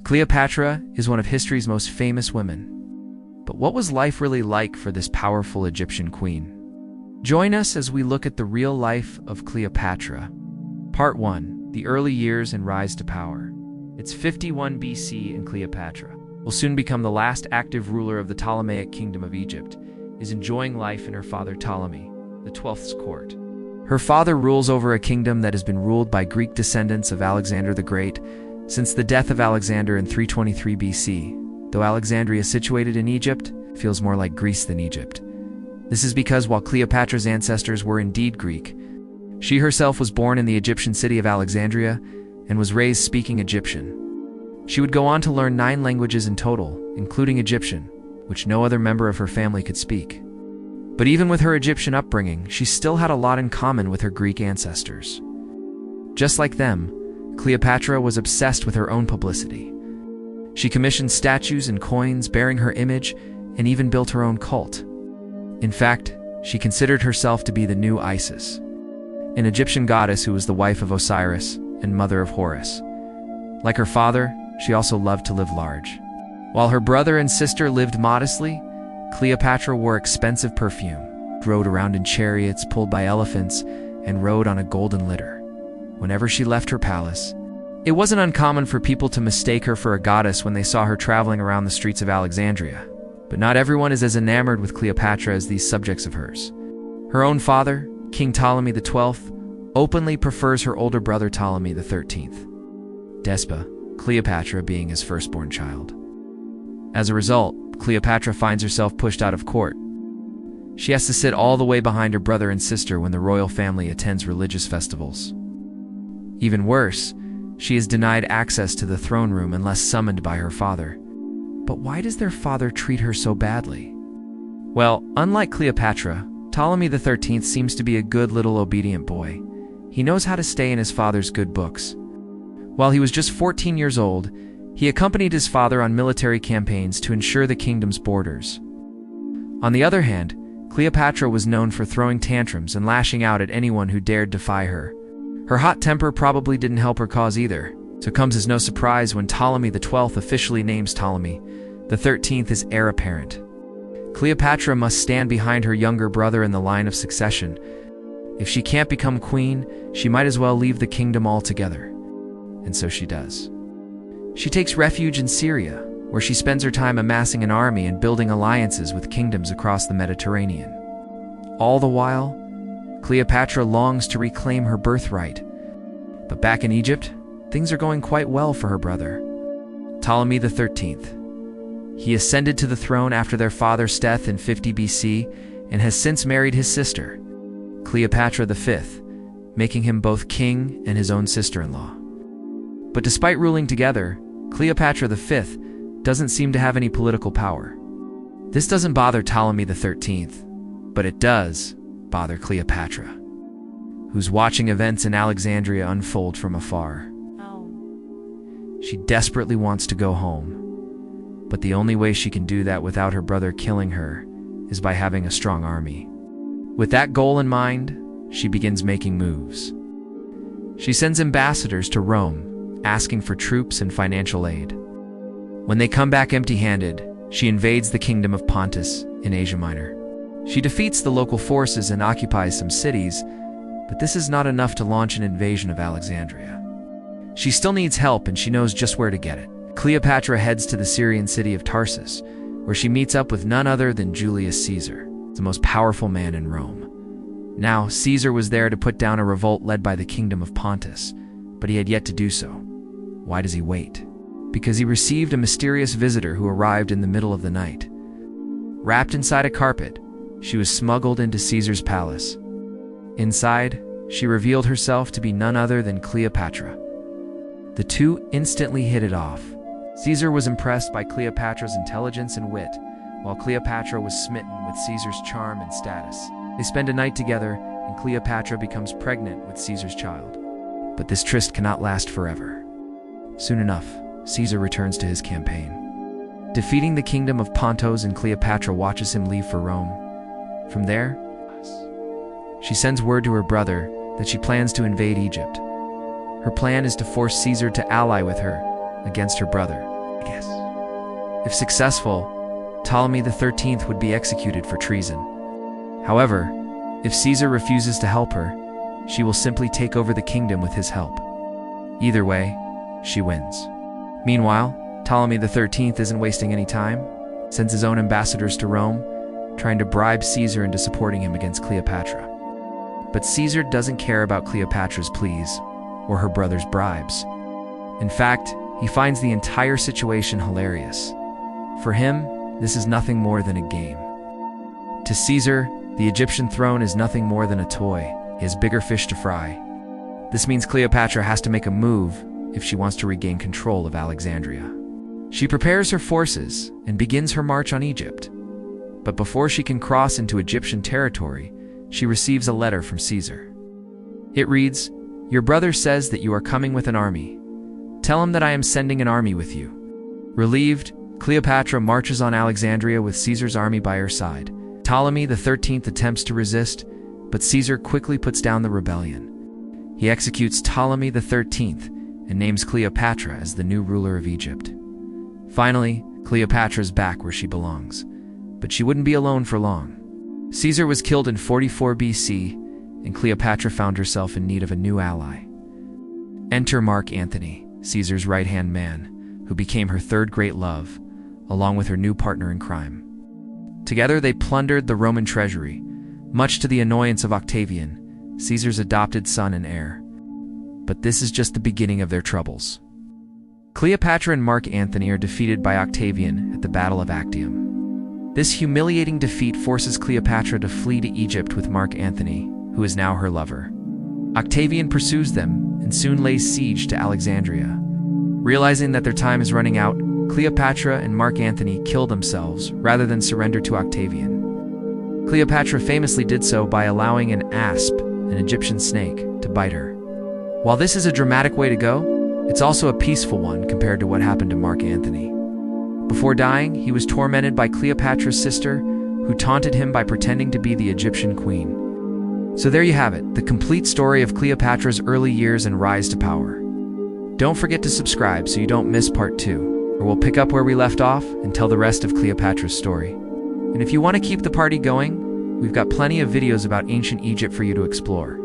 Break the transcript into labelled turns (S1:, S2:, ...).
S1: Cleopatra is one of history's most famous women. But what was life really like for this powerful Egyptian queen? Join us as we look at the real life of Cleopatra. Part 1. The Early Years and Rise to Power. It's 51 BC, and Cleopatra will soon become the last active ruler of the Ptolemaic kingdom of Egypt, is enjoying life in her father Ptolemy XII's court. Her father rules over a kingdom that has been ruled by Greek descendants of Alexander the Great since the death of Alexander in 323 BC, though Alexandria, situated in Egypt, feels more like Greece than Egypt. This is because while Cleopatra's ancestors were indeed Greek, she herself was born in the Egyptian city of Alexandria and was raised speaking Egyptian. She would go on to learn 9 languages in total, including Egyptian, which no other member of her family could speak. But even with her Egyptian upbringing, she still had a lot in common with her Greek ancestors. Just like them, Cleopatra was obsessed with her own publicity. She commissioned statues and coins bearing her image and even built her own cult. In fact, she considered herself to be the new Isis, an Egyptian goddess who was the wife of Osiris and mother of Horus. Like her father, she also loved to live large. While her brother and sister lived modestly, Cleopatra wore expensive perfume, rode around in chariots pulled by elephants, and rode on a golden litter. Whenever she left her palace, it wasn't uncommon for people to mistake her for a goddess when they saw her traveling around the streets of Alexandria. But not everyone is as enamored with Cleopatra as these subjects of hers. Her own father, King Ptolemy XII, openly prefers her older brother Ptolemy XIII, Despot, Cleopatra being his firstborn child. As a result, Cleopatra finds herself pushed out of court. She has to sit all the way behind her brother and sister when the royal family attends religious festivals. Even worse, she is denied access to the throne room unless summoned by her father. But why does their father treat her so badly? Well, unlike Cleopatra, Ptolemy XIII seems to be a good little obedient boy. He knows how to stay in his father's good books. While he was just 14 years old, he accompanied his father on military campaigns to ensure the kingdom's borders. On the other hand, Cleopatra was known for throwing tantrums and lashing out at anyone who dared defy her. Her hot temper probably didn't help her cause either, so it comes as no surprise when Ptolemy XII officially names Ptolemy XIII his heir apparent. Cleopatra must stand behind her younger brother in the line of succession. If she can't become queen, she might as well leave the kingdom altogether. And so she does. She takes refuge in Syria, where she spends her time amassing an army and building alliances with kingdoms across the Mediterranean. All the while, Cleopatra longs to reclaim her birthright. But back in Egypt, things are going quite well for her brother, Ptolemy XIII. He ascended to the throne after their father's death in 50 BC and has since married his sister, Cleopatra V, making him both king and his own sister-in-law. But despite ruling together, Cleopatra V doesn't seem to have any political power. This doesn't bother Ptolemy XIII, but it does bother Cleopatra, who's watching events in Alexandria unfold from afar. She desperately wants to go home, but the only way she can do that without her brother killing her is by having a strong army. With that goal in mind, she begins making moves. She sends ambassadors to Rome, asking for troops and financial aid. When they come back empty-handed, she invades the kingdom of Pontus in Asia Minor. She defeats the local forces and occupies some cities, but this is not enough to launch an invasion of Alexandria. She still needs help, and she knows just where to get it. Cleopatra heads to the Syrian city of Tarsus, where she meets up with none other than Julius Caesar, the most powerful man in Rome. Now, Caesar was there to put down a revolt led by the kingdom of Pontus, but he had yet to do so. Why does he wait? Because he received a mysterious visitor who arrived in the middle of the night. Wrapped inside a carpet, she was smuggled into Caesar's palace. Inside, she revealed herself to be none other than Cleopatra. The two instantly hit it off. Caesar was impressed by Cleopatra's intelligence and wit, while Cleopatra was smitten with Caesar's charm and status. They spend a night together, and Cleopatra becomes pregnant with Caesar's child. But this tryst cannot last forever. Soon enough, Caesar returns to his campaign. Defeating the kingdom of Pontus, and Cleopatra watches him leave for Rome. From there, she sends word to her brother that she plans to invade Egypt. Her plan is to force Caesar to ally with her against her brother, Yes. If successful, Ptolemy XIII would be executed for treason. However, if Caesar refuses to help her, she will simply take over the kingdom with his help. Either way, she wins. Meanwhile, Ptolemy XIII isn't wasting any time, sends his own ambassadors to Rome, trying to bribe Caesar into supporting him against Cleopatra. But Caesar doesn't care about Cleopatra's pleas or her brother's bribes. In fact, he finds the entire situation hilarious. For him, this is nothing more than a game. To Caesar, the Egyptian throne is nothing more than a toy. He has bigger fish to fry. This means Cleopatra has to make a move if she wants to regain control of Alexandria. She prepares her forces and begins her march on Egypt. But before she can cross into Egyptian territory, she receives a letter from Caesar. It reads, "Your brother says that you are coming with an army. Tell him that I am sending an army with you." Relieved, Cleopatra marches on Alexandria with Caesar's army by her side. Ptolemy XIII attempts to resist, but Caesar quickly puts down the rebellion. He executes Ptolemy XIII and names Cleopatra as the new ruler of Egypt. Finally, Cleopatra's back where she belongs, but she wouldn't be alone for long. Caesar was killed in 44 BC, and Cleopatra found herself in need of a new ally. Enter Mark Antony, Caesar's right-hand man, who became her third great love, along with her new partner in crime. Together they plundered the Roman treasury, much to the annoyance of Octavian, Caesar's adopted son and heir. But this is just the beginning of their troubles. Cleopatra and Mark Antony are defeated by Octavian at the Battle of Actium. This humiliating defeat forces Cleopatra to flee to Egypt with Mark Antony, who is now her lover. Octavian pursues them and soon lays siege to Alexandria. Realizing that their time is running out, Cleopatra and Mark Antony kill themselves rather than surrender to Octavian. Cleopatra famously did so by allowing an asp, an Egyptian snake, to bite her. While this is a dramatic way to go, it's also a peaceful one compared to what happened to Mark Antony. Before dying, he was tormented by Cleopatra's sister, who taunted him by pretending to be the Egyptian queen. So there you have it, the complete story of Cleopatra's early years and rise to power. Don't forget to subscribe so you don't miss part 2, or we'll pick up where we left off and tell the rest of Cleopatra's story. And if you want to keep the party going, we've got plenty of videos about ancient Egypt for you to explore.